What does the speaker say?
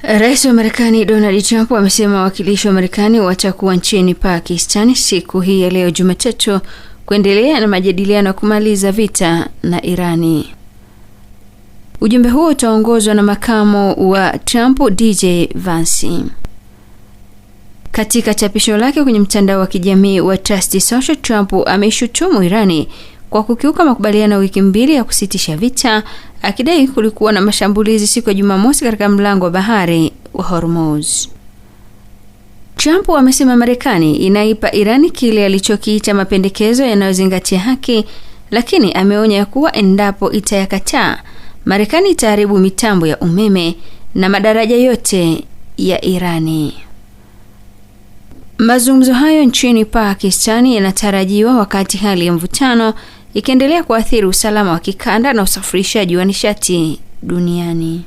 Rais wa Marekani Donald Trump amesema wawakilishi wa Marekani watakuwa nchini Pakistan siku hii ya leo Jumatatu kuendelea na majadiliano ya kumaliza vita na Irani. Ujumbe huo utaongozwa na makamo wa Trump DJ Vance. Katika chapisho lake kwenye mtandao wa kijamii wa Trust Social, Trump ameshutumu Irani kwa kukiuka makubaliano wiki mbili ya kusitisha vita, akidai kulikuwa na mashambulizi siku ya Jumamosi katika mlango wa bahari wa Hormuz. Trump amesema Marekani inaipa Irani kile alichokiita mapendekezo yanayozingatia haki, lakini ameonya kuwa endapo itayakataa, Marekani itaharibu mitambo ya umeme na madaraja yote ya Irani. Mazungumzo hayo nchini Pakistani yanatarajiwa wakati hali ya mvutano ikiendelea kuathiri usalama wa kikanda na usafirishaji wa nishati duniani.